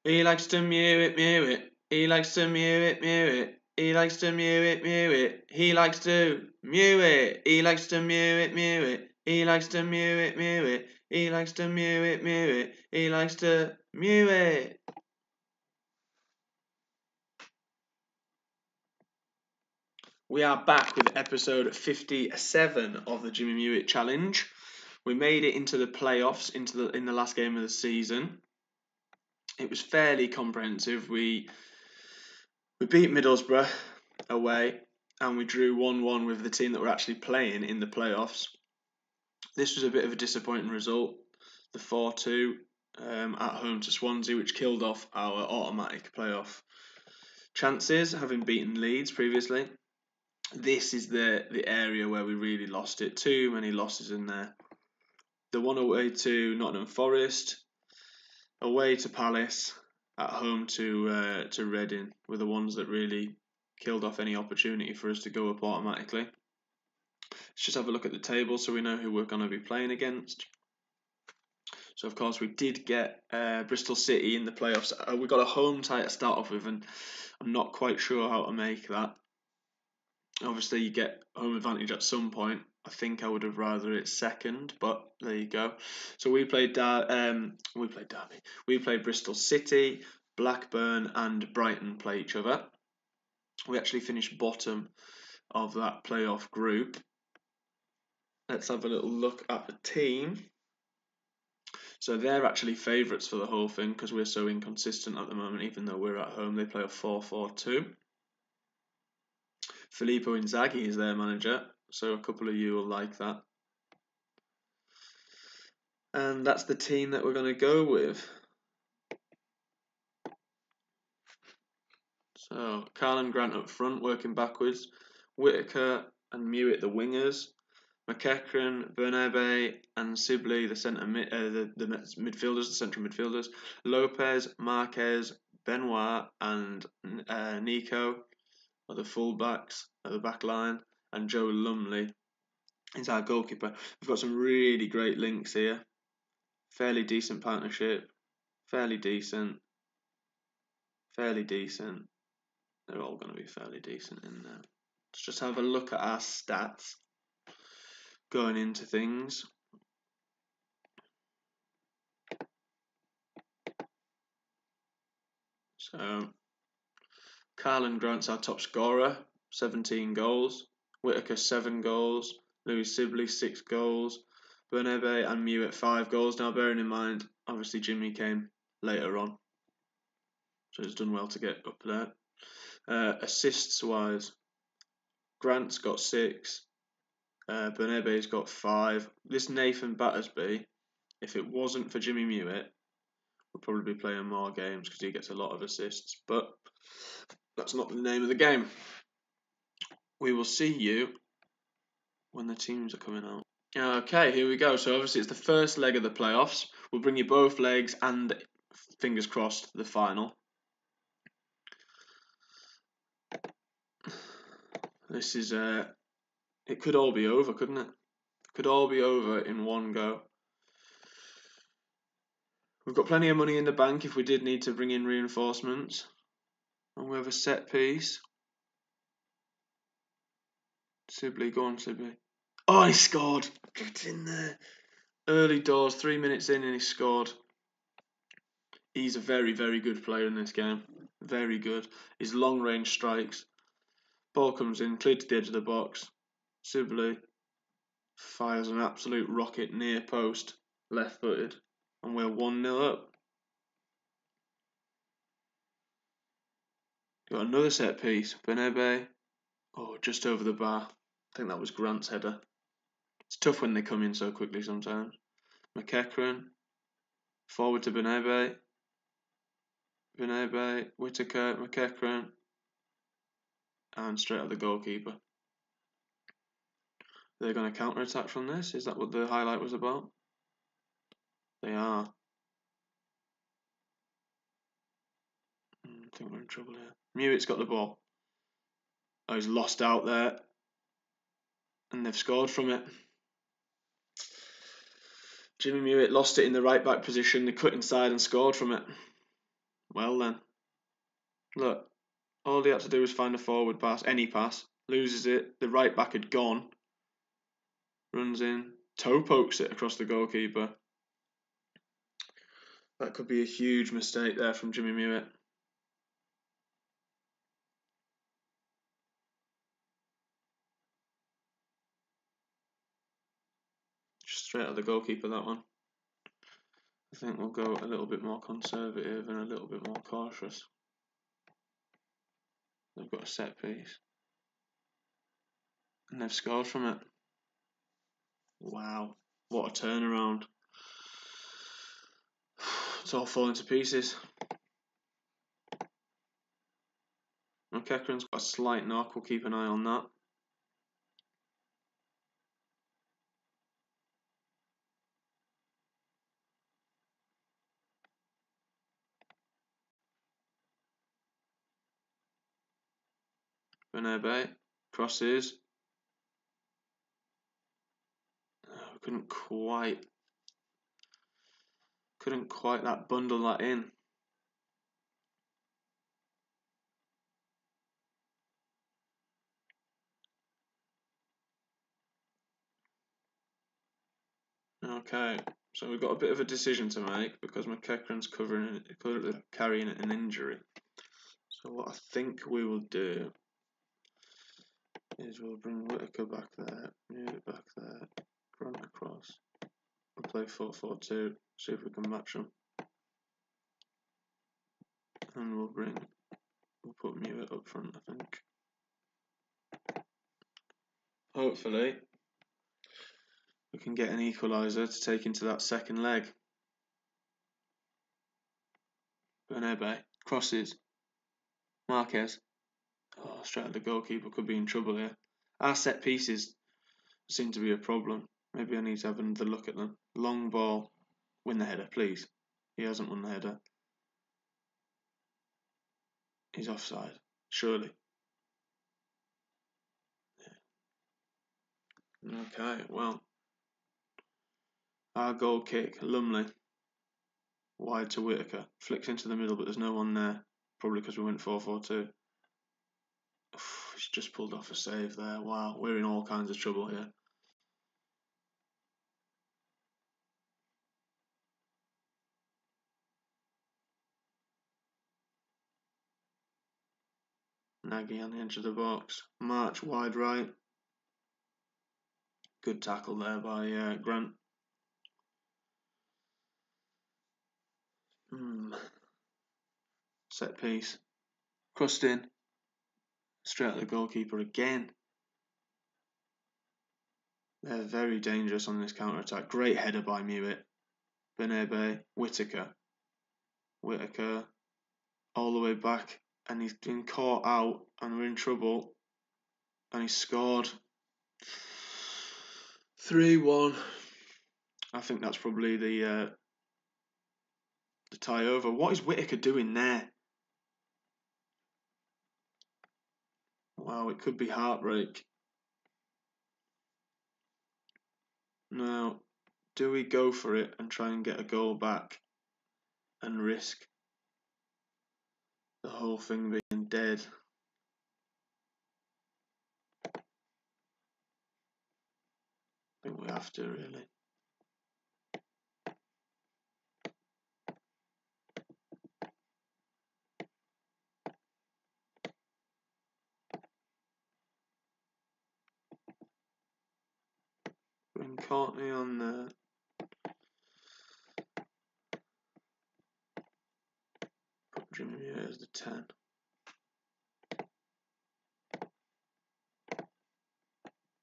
He likes to mew it, mew it. He likes to mew it, mew it. He likes to mew it, mew it. He likes to mew it. He likes to mew it, mew it. He likes to mew it, mew it. He likes to mew it, mew it. He likes to mew it. We are back with episode 57 of the Jimmy Muitt challenge. We made it into the playoffs in the last game of the season. It was fairly comprehensive. We beat Middlesbrough away and we drew 1-1 with the team that were actually playing in the playoffs. This was a bit of a disappointing result, the 4-2 at home to Swansea, which killed off our automatic playoff chances, having beaten Leeds previously. This is the area where we really lost it. Too many losses in there. The one away to Nottingham Forest, away to Palace, at home to Reading were the ones that really killed off any opportunity for us to go up automatically. Let's just have a look at the table so we know who we're going to be playing against. So, of course, we did get Bristol City in the playoffs. We got a home tie to start off with, and I'm not quite sure how to make that. Obviously, you get home advantage at some point. I think I would have rather it second, but there you go. So we played Derby. We played Bristol City, Blackburn, and Brighton play each other. We actually finished bottom of that playoff group. Let's have a little look at the team. So they're actually favourites for the whole thing because we're so inconsistent at the moment, even though we're at home. They play a 4-4-2. Filippo Inzaghi is their manager, so a couple of you will like that. And that's the team that we're going to go with. So, Carl and Grant up front, working backwards. Whittaker and Muitt, the wingers. McEachran, Bernabé, and Sibley, the midfielders, the central midfielders. Lopez, Marquez, Benoit, and Nico are the fullbacks at the back line, and Joe Lumley is our goalkeeper. We've got some really great links here. Fairly decent partnership. Fairly decent. Fairly decent. They're all going to be fairly decent in there. Let's just have a look at our stats going into things. So, Carl and Grant's our top scorer, 17 goals. Whittaker, 7 goals. Louis Sibley, 6 goals. Bernabé and Muitt, 5 goals. Now, bearing in mind, obviously Jimmy came later on, so he's done well to get up there. Assists-wise, Grant's got 6. Bernabé's got 5. This Nathan Battersby, if it wasn't for Jimmy Muitt, would probably be playing more games because he gets a lot of assists, but that's not the name of the game. We will see you when the teams are coming out. Okay, here we go. So obviously it's the first leg of the playoffs. We'll bring you both legs and, fingers crossed, the final. This is it could all be over, couldn't it? It could all be over in one go. We've got plenty of money in the bank if we did need to bring in reinforcements. And we have a set piece. Sibley, go on, Sibley. Oh, he scored. Get in there. Early doors, 3 minutes in, and he scored. He's a very, very good player in this game. Very good. His long-range strikes. Ball comes in, cleared to the edge of the box. Sibley fires an absolute rocket near post, left-footed, and we're 1-0 up. Got another set piece. Bernabé. Oh, just over the bar. I think that was Grant's header. It's tough when they come in so quickly sometimes. McEachran. Forward to Bernabé. Bernabé, Whittaker, McEachran. And straight at the goalkeeper. They're going to counter-attack from this? Is that what the highlight was about? They are. I think we're in trouble here. Muitt's got the ball. Oh, he's lost out there. And they've scored from it. Jimmy Muitt lost it in the right back position. They cut inside and scored from it. Well then. Look, all he had to do was find a forward pass, any pass, loses it, the right back had gone, runs in, toe pokes it across the goalkeeper. That could be a huge mistake there from Jimmy Muitt. Just straight at the goalkeeper, that one. I think we'll go a little bit more conservative and a little bit more cautious. They've got a set piece. And they've scored from it. Wow, what a turnaround. It's all falling to pieces. McEachran's got a slight knock, we'll keep an eye on that. Benebe crosses. Oh, couldn't quite that bundle that in. Okay, so we've got a bit of a decision to make because McEachran's carrying an injury. So what I think we will do is we'll bring Whittaker back there, move it back there, run across, and play 4-4-2, see if we can match them. And we'll put Muitt up front, I think. Hopefully, we can get an equaliser to take into that second leg. Benebe crosses. Marquez. Oh, straight at the goalkeeper, could be in trouble here. Our set pieces seem to be a problem. Maybe I need to have another look at them. Long ball. Win the header, please. He hasn't won the header. He's offside. Surely. Yeah. Okay, well. Our goal kick, Lumley. Wide to Whittaker. Flicks into the middle, but there's no one there. Probably because we went 4-4-2. He's just pulled off a save there. Wow, we're in all kinds of trouble here. Nagy on the edge of the box. March wide right. Good tackle there by Grant. Set piece. Crossed in. Straight at the goalkeeper again. They're very dangerous on this counter-attack. Great header by Muitt. Benebe, Whittaker. Whittaker all the way back. And he's been caught out and we're in trouble. And he scored. 3-1. I think that's probably the tie over. What is Whittaker doing there? Wow, it could be heartbreak. Now, do we go for it and try and get a goal back and risk the whole thing being dead? I think we have to, really. Bring Courtney on there. Put Jimmy Muitt as the 10.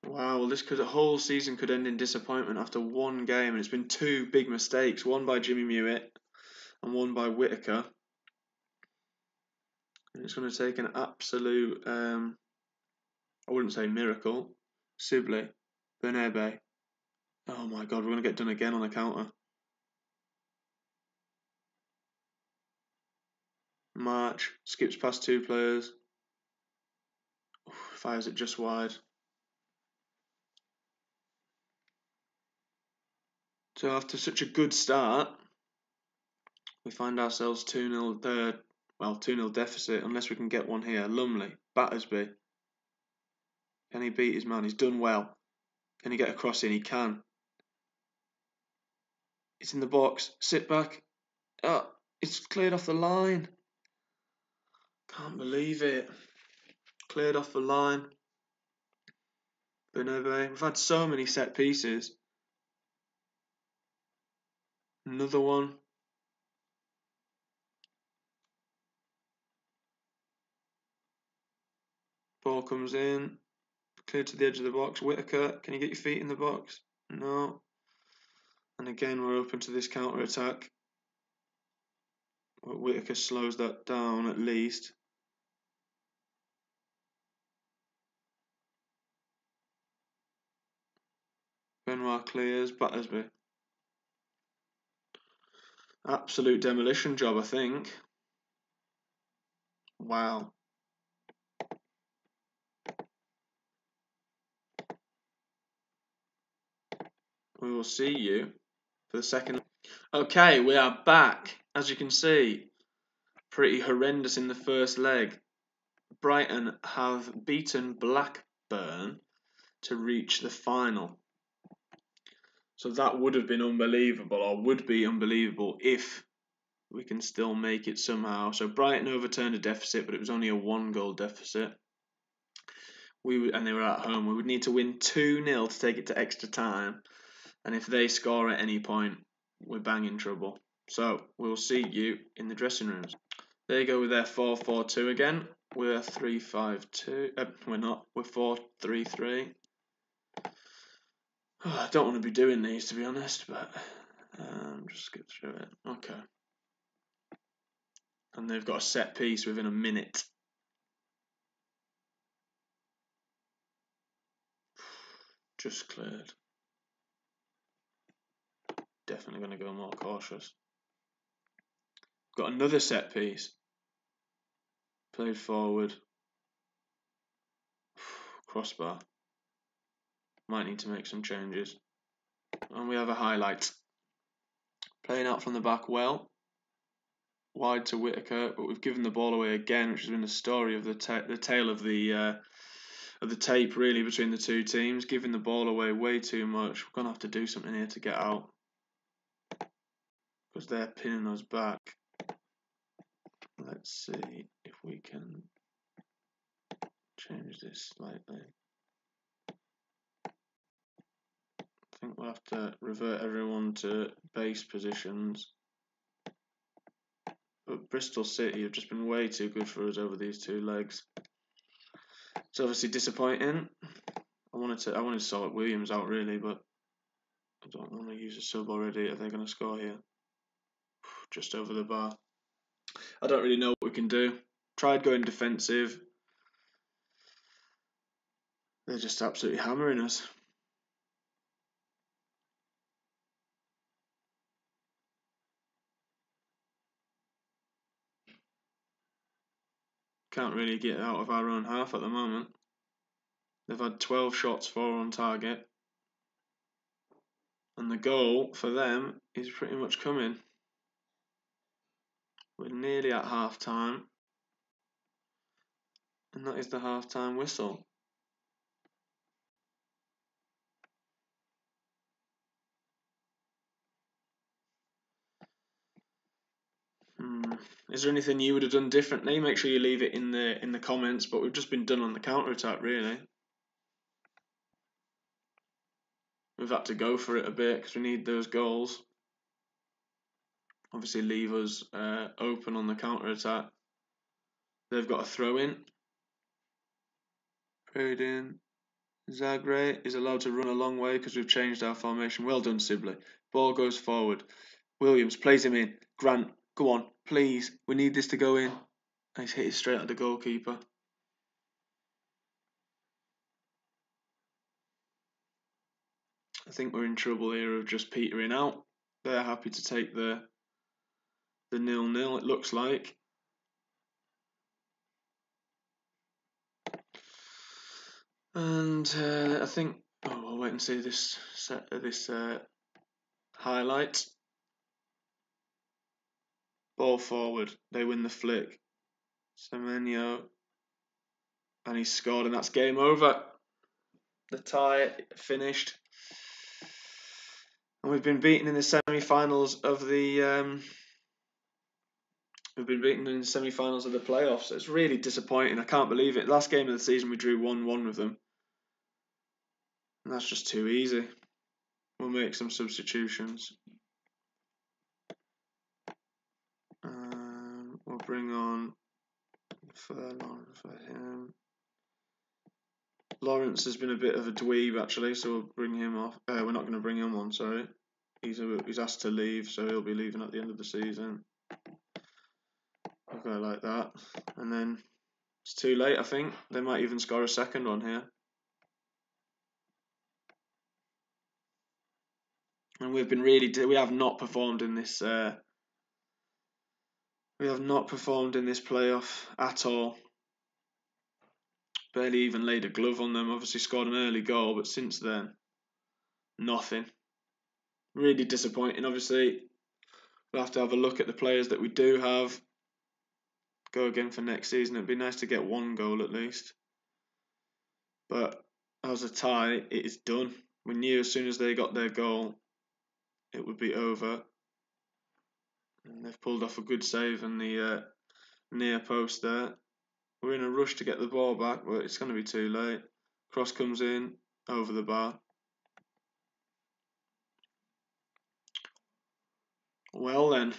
Wow, the whole season could end in disappointment after one game, and it's been two big mistakes. One by Jimmy Muitt and one by Whittaker. And it's going to take an absolute, I wouldn't say miracle. Sibley, Benebe. Oh my God, we're going to get done again on the counter. March skips past two players. Fires it just wide. So after such a good start, we find ourselves 2-0, Well, 2-0 deficit, unless we can get one here. Lumley, Battersby. Can he beat his man? He's done well. Can he get a cross in? He can. It's in the box. Sit back. Oh, it's cleared off the line. Can't believe it. Cleared off the line. Benove. We've had so many set pieces. Another one. Ball comes in. Cleared to the edge of the box. Whittaker, can you get your feet in the box? No. And again, we're open to this counter attack. But Whittaker slows that down at least. Benoit clears. Battersby. Absolute demolition job, I think. Wow. We will see you for the second. Okay, we are back. As you can see, pretty horrendous in the first leg. Brighton have beaten Blackburn to reach the final. So that would have been unbelievable, or would be unbelievable, if we can still make it somehow. So Brighton overturned a deficit, but it was only a 1-goal deficit. And they were at home. We would need to win 2-0 to take it to extra time. And if they score at any point, we're bang in trouble. So we'll see you in the dressing rooms. There you go with their 4-4-2 again. We're 3-5-2. We're not. We're 4-3-3. Oh, I don't want to be doing these, to be honest, but just skip through it. Okay. And they've got a set piece within a minute. Just cleared. Definitely going to go more cautious. Got another set piece. Played forward. Crossbar. Might need to make some changes. And we have a highlight. Playing out from the back well. Wide to Whittaker, but we've given the ball away again, which has been the story of the tale of the tape, really, between the two teams. Giving the ball away way too much. We're going to have to do something here to get out, because they're pinning us back. Let's see if we can change this slightly. I think we'll have to revert everyone to base positions. But Bristol City have just been way too good for us over these 2 legs. It's obviously disappointing. I wanted to sort Williams out, really, but I don't want to use a sub already. Are they going to score here? Just over the bar. I don't really know what we can do. Tried going defensive. They're just absolutely hammering us. Can't really get out of our own half at the moment. They've had 12 shots, 4 on target. And the goal for them is pretty much coming. We're nearly at half time. And that is the half time whistle. Is there anything you would have done differently? Make sure you leave it in the comments. But we've just been done on the counter attack, really. We've had to go for it a bit because we need those goals. Obviously, leave us open on the counter attack. They've got a throw in. Prayed in. Zagre is allowed to run a long way because we've changed our formation. Well done, Sibley. Ball goes forward. Williams plays him in. Grant, go on, please. We need this to go in. And he's hit it straight at the goalkeeper. I think we're in trouble here of just petering out. They're happy to take the 0-0, it looks like. And I think, we'll wait and see this highlight. Ball forward, they win the flick. Semenyo. And he scored, and that's game over. The tie finished. And we've been beaten in the semi-finals of the... We've been beaten in the semi-finals of the playoffs. It's really disappointing. I can't believe it. Last game of the season, we drew 1-1 with them. And that's just too easy. We'll make some substitutions. We'll bring on Furlong for him. Lawrence has been a bit of a dweeb, actually, so we'll bring him off. We're not going to bring him on, sorry. He's asked to leave, so he'll be leaving at the end of the season. I'll go like that. And then it's too late, I think. They might even score a second one here. And we've been we have not performed in this playoff at all. Barely even laid a glove on them. Obviously scored an early goal, but since then, nothing. Really disappointing. Obviously, we'll have to have a look at the players that we do have. Go again for next season. It'd be nice to get one goal at least. But as a tie, it is done. We knew as soon as they got their goal, it would be over. And they've pulled off a good save on the near post there. We're in a rush to get the ball back, but it's going to be too late. Cross comes in, over the bar. Well then.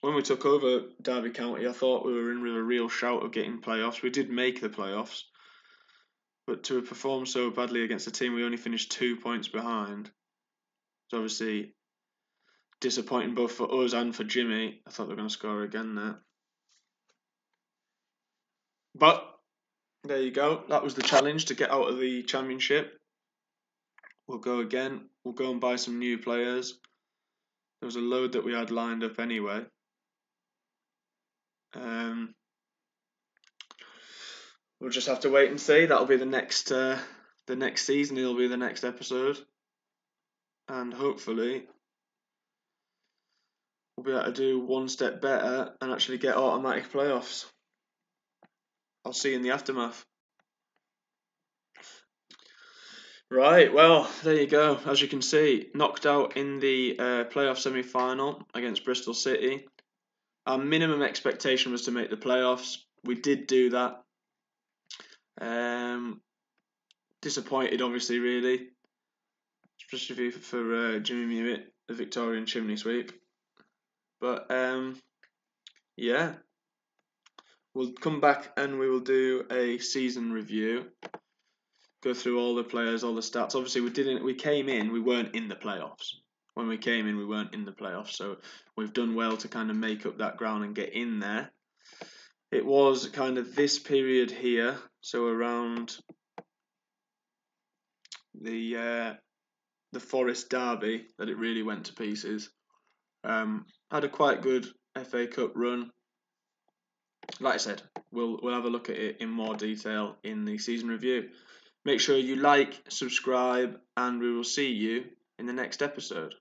When we took over Derby County, I thought we were in with a real shout of getting playoffs. We did make the playoffs. But to have performed so badly against a team we only finished 2 points behind, it's obviously disappointing both for us and for Jimmy. I thought they were going to score again there. But there you go. That was the challenge to get out of the championship. We'll go again. We'll go and buy some new players. There was a load that we had lined up anyway. We'll just have to wait and see. That'll be the next season. It'll be the next episode, and hopefully we'll be able to do one step better and actually get automatic playoffs. I'll see you in the aftermath. Right, well, there you go. As you can see, knocked out in the playoff semi-final against Bristol City. Our minimum expectation was to make the playoffs. We did do that. Disappointed, obviously, really. Especially for Jimmy Muitt, the Victorian chimney sweep. But, yeah. We'll come back and we will do a season review. Go through all the players, all the stats. Obviously, we came in, we weren't in the playoffs. When we came in, we weren't in the playoffs. So we've done well to kind of make up that ground and get in there. It was kind of this period here, so around the Forest derby, that it really went to pieces. Had a quite good FA Cup run. Like I said, we'll have a look at it in more detail in the season review. Make sure you like, subscribe, and we will see you in the next episode.